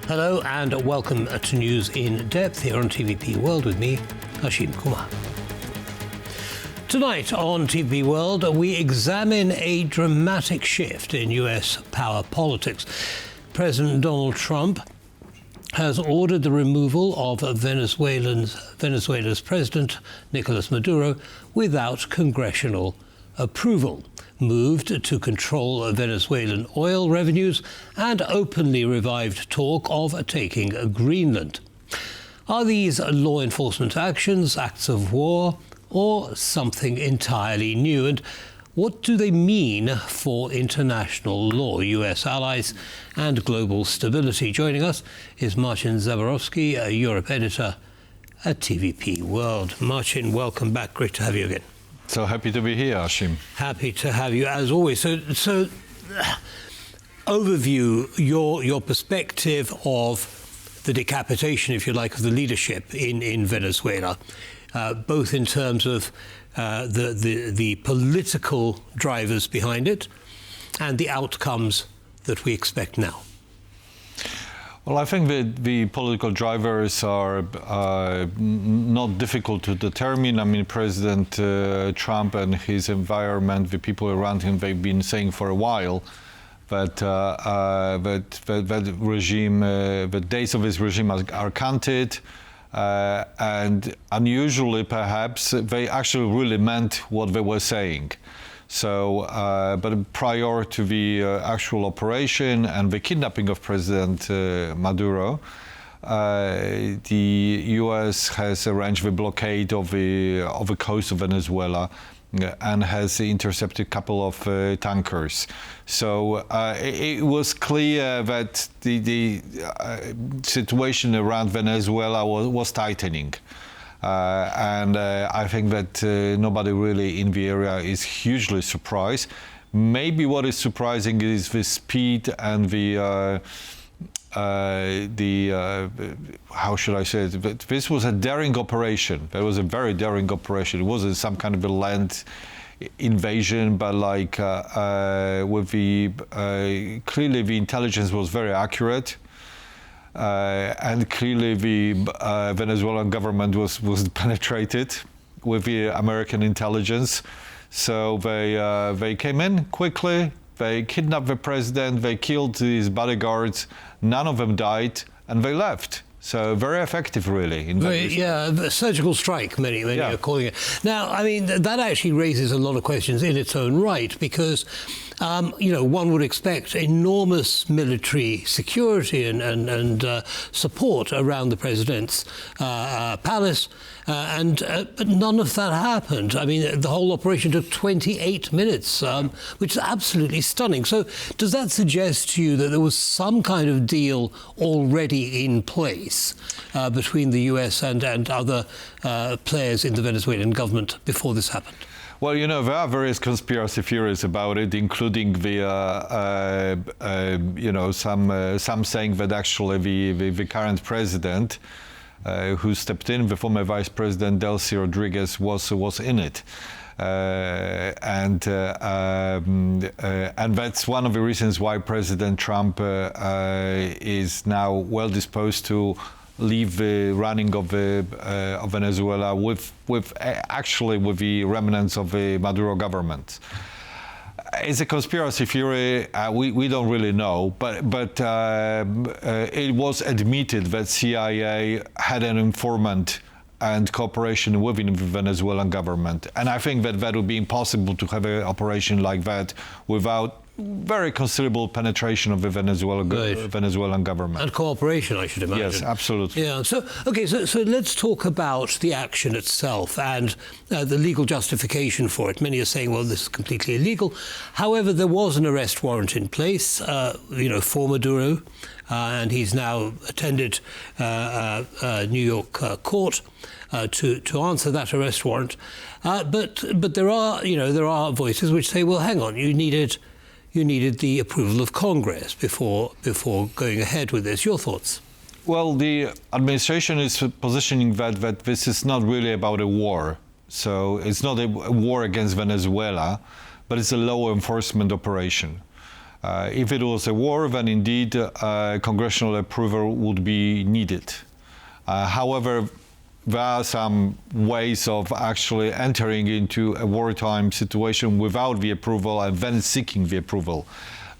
Hello and welcome to News in Depth here on TVP World with me, Hashim Kumar. Tonight on TVP World, we examine a dramatic shift in US power politics. President Donald Trump has ordered the removal of Venezuela's President Nicolás Maduro without congressional approval, moved to control Venezuelan oil revenues, and openly revived talk of taking Greenland. Are these law enforcement actions acts of war or something entirely new? And what do they mean for international law, US allies, and global stability? Joining us is Marcin Zaborowski, a Europe editor at TVP World. Marcin, welcome back. Great to have you again. So happy to be here, Hashim. Happy to have you, as always. So overview your perspective of the decapitation, if you like, of the leadership in Venezuela, both in terms of the political drivers behind it and the outcomes that we expect now. Well, I think that the political drivers are not difficult to determine. I mean, President Trump and his environment, the people around him, they've been saying for a while that regime, the days of his regime are counted, and unusually, perhaps, they actually really meant what they were saying. So, but prior to the actual operation and the kidnapping of President Maduro, the U.S. has arranged the blockade of the coast of Venezuela and has intercepted a couple of tankers. So it was clear that the situation around Venezuela was tightening. And I think that nobody really in the area is hugely surprised. Maybe what is surprising is the speed and the how should I say it? This was a daring operation. It was a very daring operation. It wasn't some kind of a land invasion, but like with the clearly the intelligence was very accurate. And clearly the Venezuelan government was penetrated with the American intelligence. So they came in quickly, they kidnapped the president, they killed his bodyguards, none of them died, and they left. So very effective, really. A surgical strike, many are calling it. Now, I mean, that actually raises a lot of questions in its own right, because one would expect enormous military security and support around the president's palace, but none of that happened. I mean, the whole operation took 28 minutes, which is absolutely stunning. So does that suggest to you that there was some kind of deal already in place between the US and other players in the Venezuelan government before this happened? Well, there are various conspiracy theories about it, including the, some saying that actually the current president, who stepped in, the former Vice President Delcy Rodriguez, was in it. And that's one of the reasons why President Trump is now well disposed to leave the running of Venezuela with the remnants of the Maduro government. It's a conspiracy theory. We don't really know, but it was admitted that CIA had an informant and cooperation within the Venezuelan government, and I think that would be impossible to have an operation like that without very considerable penetration of the Venezuelan government. And cooperation, I should imagine. Yes, absolutely. Yeah. So let's talk about the action itself and the legal justification for it. Many are saying, well, this is completely illegal. However, there was an arrest warrant in place, for Maduro, and he's now attended New York court to answer that arrest warrant. But there are voices which say, well, hang on, you needed the approval of Congress before going ahead with this. Your thoughts? Well, the administration is positioning that this is not really about a war. So it's not a war against Venezuela, but it's a law enforcement operation. If it was a war, then indeed congressional approval would be needed. However, there are some ways of actually entering into a wartime situation without the approval and then seeking the approval.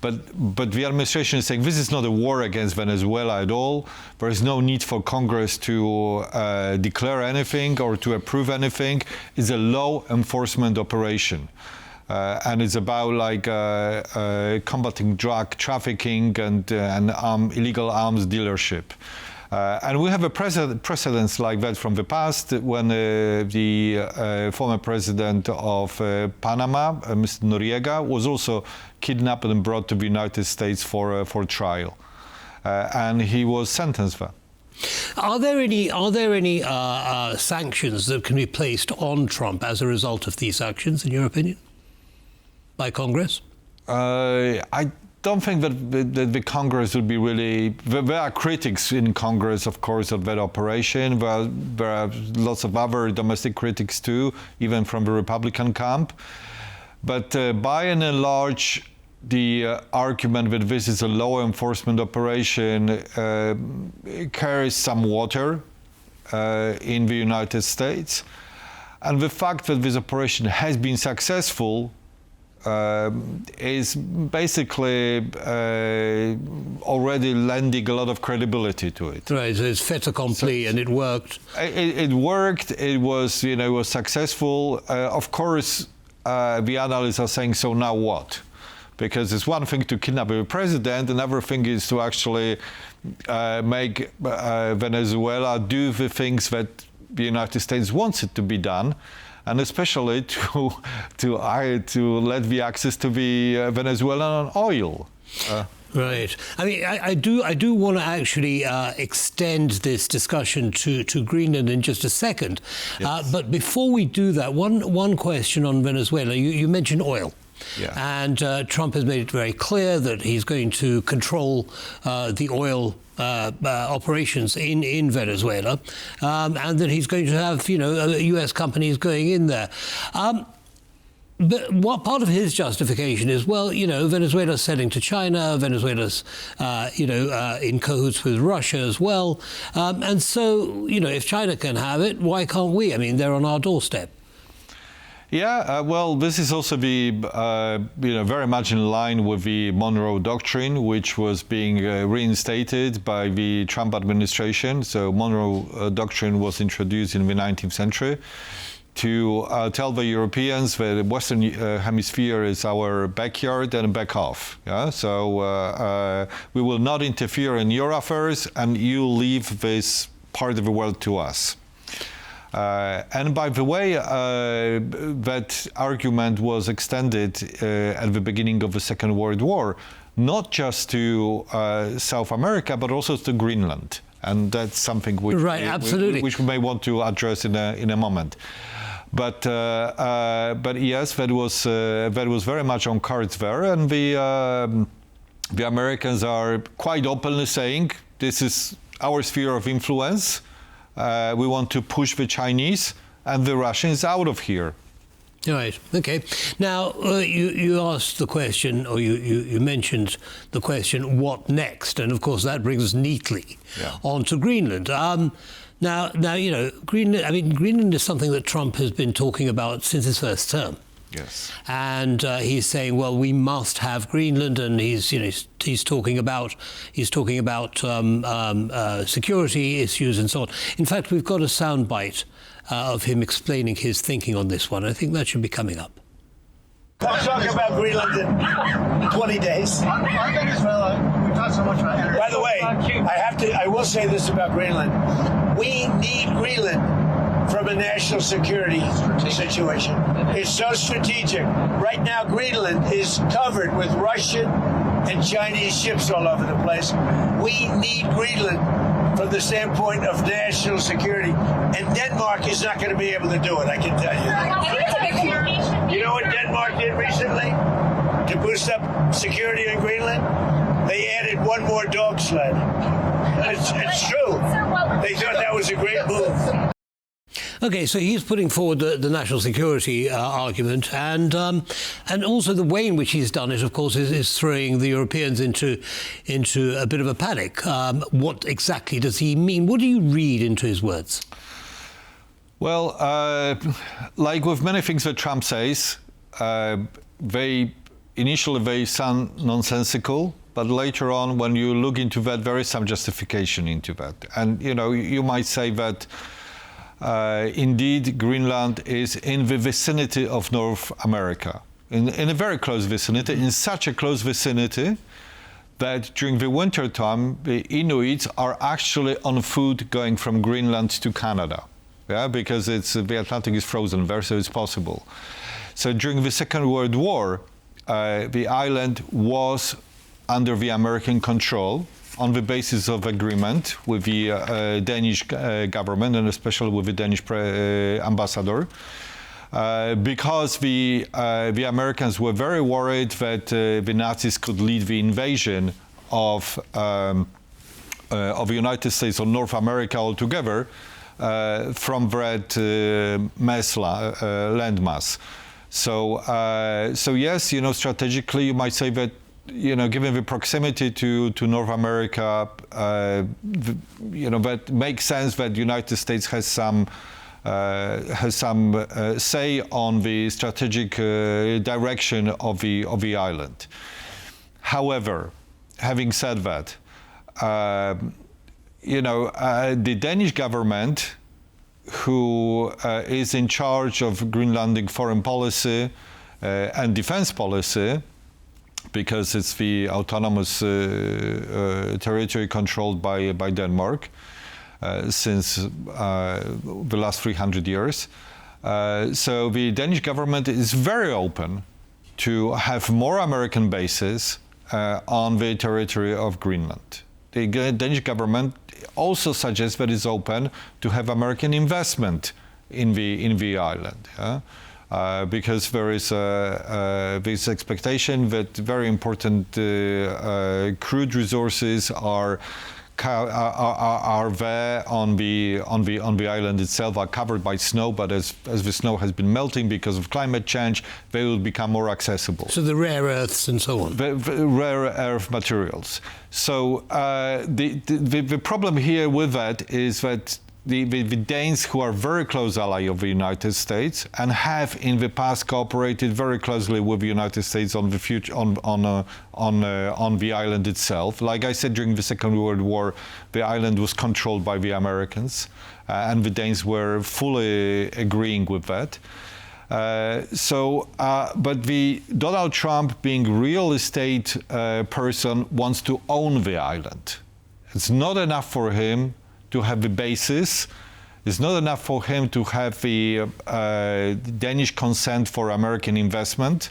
But the administration is saying this is not a war against Venezuela at all. There is no need for Congress to declare anything or to approve anything. It's a law enforcement operation. And it's about like combating drug trafficking and illegal arms dealership. And we have a precedents like that from the past when the former president of Panama, Mr. Noriega, was also kidnapped and brought to the United States for trial, and he was sentenced there. Are there any sanctions that can be placed on Trump as a result of these actions, in your opinion, by Congress? I don't think that the Congress would be really. There are critics in Congress, of course, of that operation. There are lots of other domestic critics too, even from the Republican camp. But by and large, the argument that this is a law enforcement operation carries some water in the United States. And the fact that this operation has been successful is basically already lending a lot of credibility to it. Right, so it's fait accompli, and it worked. It worked. It was, it was successful. Of course, the analysts are saying, so now what? Because it's one thing to kidnap a president, another thing is to actually make Venezuela do the things that the United States wants it to be done, and especially to let the access to the Venezuelan oil. Right. I mean, I do want to actually extend this discussion to Greenland in just a second. Yes. But before we do that, one question on Venezuela. You mentioned oil. Yeah. And Trump has made it very clear that he's going to control the oil operations in Venezuela, and that he's going to have, U.S. companies going in there. But what part of his justification is, well, Venezuela's selling to China, Venezuela's, in cahoots with Russia as well. And so, if China can have it, why can't we? I mean, they're on our doorstep. Yeah, well, this is also very much in line with the Monroe Doctrine, which was being reinstated by the Trump administration. So Monroe Doctrine was introduced in the 19th century to tell the Europeans that the Western Hemisphere is our backyard and back off. Yeah? So we will not interfere in your affairs, and you leave this part of the world to us. And by the way, that argument was extended at the beginning of the Second World War, not just to South America, but also to Greenland. And that's something which, which we may want to address in a moment. But yes, that was very much on cards there, and the Americans are quite openly saying this is our sphere of influence. We want to push the Chinese and the Russians out of here. Right. Okay. Now, you asked the question, or you mentioned the question, what next? And of course, that brings us neatly onto Greenland. Now, Greenland. I mean, Greenland is something that Trump has been talking about since his first term. Yes. And he's saying, well, we must have Greenland, and he's talking about security issues and so on. In fact, we've got a soundbite of him explaining his thinking on this one. I think that should be coming up. I'll talk about Greenland in 20 days. Venezuela, we talk so much about energy. By the way, I will say this about Greenland. We need Greenland from a national security situation. It's so strategic. Right now, Greenland is covered with Russian and Chinese ships all over the place. We need Greenland from the standpoint of national security. And Denmark is not going to be able to do it, I can tell you. You know what Denmark did recently to boost up security in Greenland? They added one more dog sled. It's true. They thought that was a great move. Okay, so he's putting forward the national security argument, and also the way in which he's done it, of course, is throwing the Europeans into a bit of a panic. What exactly does he mean? What do you read into his words? Well, like with many things that Trump says, initially they sound nonsensical, but later on, when you look into that, there is some justification into that. And, you might say that indeed Greenland is in the vicinity of North America, in a very close vicinity, in such a close vicinity that during the winter time, the Inuits are actually on foot going from Greenland to Canada. Yeah, because the Atlantic is frozen there, so it's possible. So during the Second World War, the island was under the American control on the basis of agreement with the Danish government, and especially with the Danish ambassador, because the Americans were very worried that the Nazis could lead the invasion of the United States or North America altogether from that landmass. So yes, strategically you might say that, given the proximity to North America, that makes sense that the United States has some say on the strategic direction of the island. However, having said that, the Danish government, who is in charge of Greenlandic foreign policy and defense policy, because it's the autonomous territory controlled by Denmark since the last 300 years. So the Danish government is very open to have more American bases on the territory of Greenland. The Danish government also suggests that it's open to have American investment in the island. Yeah? Because there is this expectation that very important crude resources are there on the island itself, are covered by snow, but as the snow has been melting because of climate change, they will become more accessible. So the rare earths and so on. The rare earth materials. So the problem here with that is that the Danes, who are very close ally of the United States and have in the past cooperated very closely with the United States on the future on the island itself. Like I said, during the Second World War, the island was controlled by the Americans, and the Danes were fully agreeing with that. But the Donald Trump, being real estate person, wants to own the island. It's not enough for him to have the basis. It's not enough for him to have the Danish consent for American investment,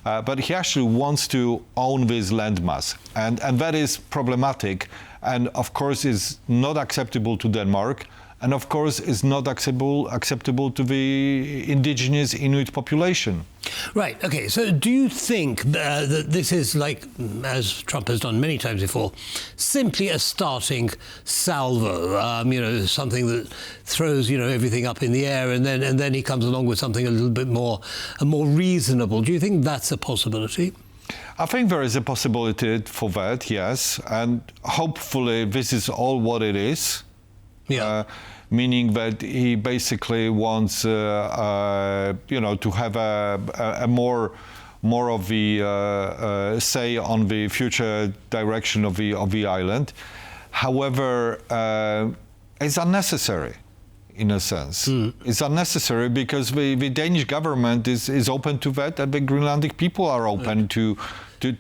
but he actually wants to own this landmass. And that is problematic, and of course is not acceptable to Denmark, and of course is not acceptable to the indigenous Inuit population. Right, okay, so do you think that this is, like, as Trump has done many times before, simply a starting salvo, something that throws, everything up in the air, and then he comes along with something a little bit more reasonable? Do you think that's a possibility? I think there is a possibility for that, yes, and hopefully this is all what it is. Yeah. Meaning that he basically wants, to have a more of the say on the future direction of the island. However, it's unnecessary, in a sense. It's unnecessary because the Danish government is open to that, and the Greenlandic people are open to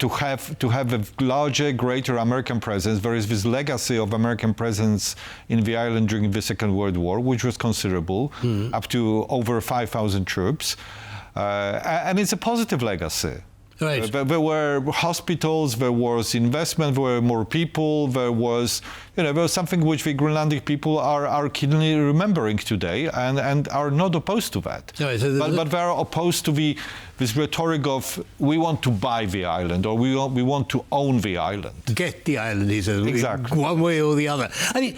have a larger, greater American presence. There is this legacy of American presence in the island during the Second World War, which was considerable, up to over 5,000 troops, and it's a positive legacy. Right. There were hospitals, there was investment, there were more people, there was something which the Greenlandic people are keenly remembering today and are not opposed to that. Right, so but they are opposed to this rhetoric of we want to buy the island or we want to own the island. Get the island, he says. Exactly. One way or the other. I mean,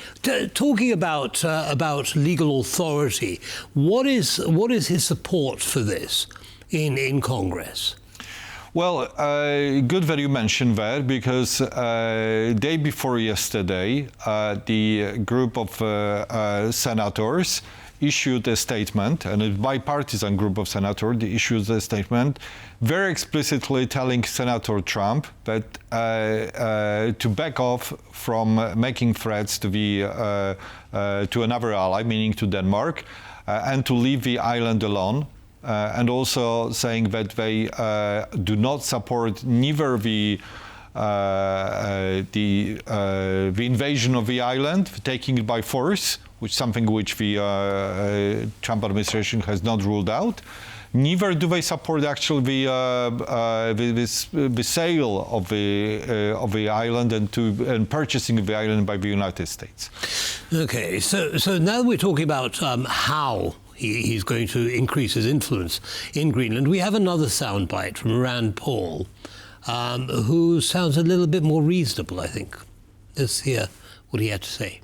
talking about legal authority, what is his support for this in Congress? Well, good that you mentioned that, because day before yesterday, the group of senators issued a statement, and a bipartisan group of senators issued a statement very explicitly telling Senator Trump that to back off from making threats to another ally, meaning to Denmark, and to leave the island alone. And also saying that they do not support neither the invasion of the island, taking it by force, which is something which the Trump administration has not ruled out. Neither do they support actually the sale of the island and purchasing of the island by the United States. Okay, so now we're talking about how he's going to increase his influence in Greenland. We have another soundbite from Rand Paul, who sounds a little bit more reasonable, I think. Let's hear what he had to say.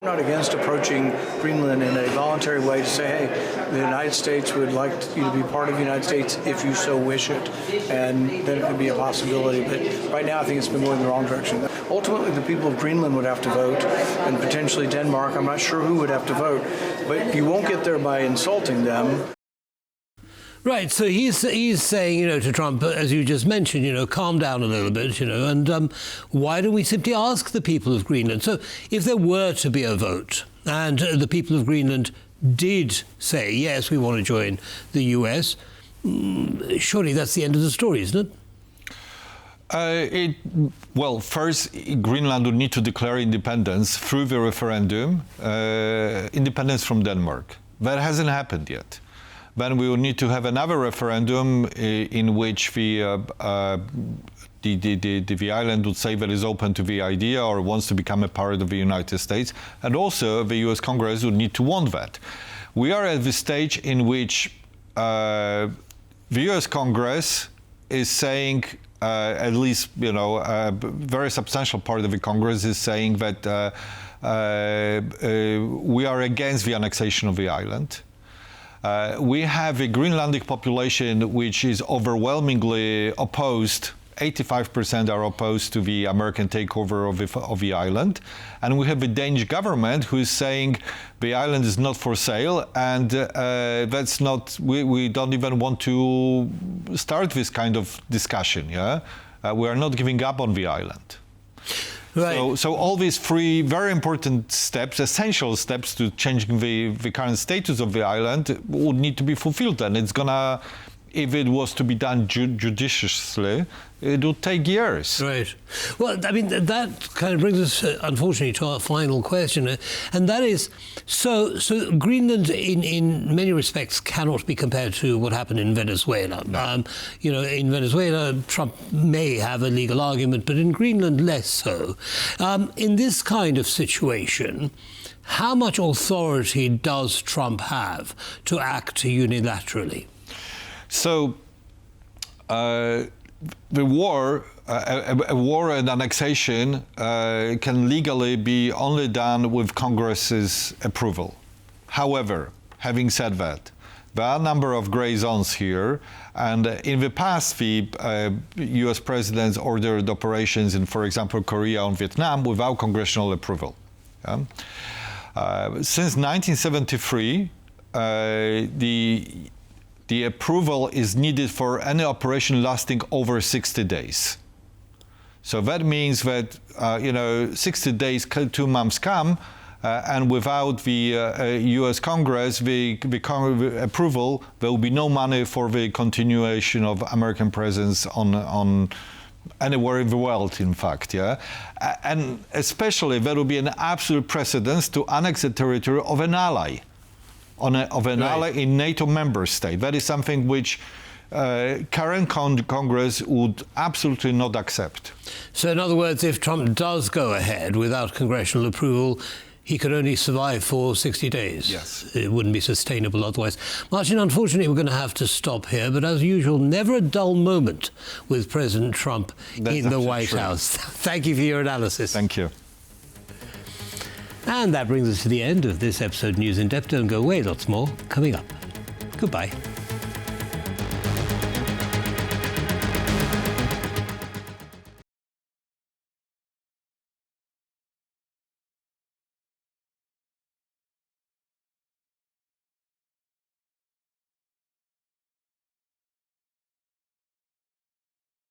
I'm not against approaching Greenland in a voluntary way to say, hey, the United States would like you to be part of the United States if you so wish it, and then it could be a possibility. But right now I think it's been going in the wrong direction. Ultimately, the people of Greenland would have to vote, and potentially Denmark. I'm not sure who would have to vote, but you won't get there by insulting them. Right, so he's saying, to Trump, as you just mentioned, calm down a little bit, and why don't we simply ask the people of Greenland? So if there were to be a vote and the people of Greenland did say, yes, we want to join the US, surely that's the end of the story, isn't it? Well, first, Greenland would need to declare independence through the referendum, independence from Denmark. That hasn't happened yet. Then we will need to have another referendum in which the island would say that is open to the idea or wants to become a part of the United States, and also the US Congress would need to want that. We are at the stage in which the US Congress is saying, at least a very substantial part of the Congress is saying that we are against the annexation of the island. We have a Greenlandic population which is overwhelmingly opposed. 85% are opposed to the American takeover of the island. And we have a Danish government who is saying the island is not for sale, and that's not, we don't even want to start this kind of discussion. Yeah, we are not giving up on the island. Right. So all these three very important steps, essential steps to changing the current status of the island, would need to be fulfilled. And it's gonna, if it was to be done judiciously, it would take years. Right. Well, I mean, that kind of brings us, unfortunately, to our final question, and that is, so Greenland, in many respects, cannot be compared to what happened in Venezuela. No. In Venezuela, Trump may have a legal argument, but in Greenland, less so. In this kind of situation, how much authority does Trump have to act unilaterally? So, the war, a war and annexation can legally be only done with Congress's approval. However, having said that, there are a number of gray zones here, and in the past, the U.S. presidents ordered operations in, for example, Korea and Vietnam without congressional approval. Since 1973, the approval is needed for any operation lasting over 60 days. So that means that, 60 days, 2 months come, and without the U.S. Congress, the approval, there will be no money for the continuation of American presence on anywhere in the world, in fact, yeah? And especially, there will be an absolute precedence to annex the territory of an ally. Ally in NATO member state. That is something which current Congress would absolutely not accept. So in other words, if Trump does go ahead without congressional approval, he could only survive for 60 days. Yes. It wouldn't be sustainable otherwise. Martin, unfortunately, we're going to have to stop here. But as usual, never a dull moment with President Trump in the White House. Thank you for your analysis. Thank you. And that brings us to the end of this episode of News in Depth. Don't go away, lots more coming up. Goodbye.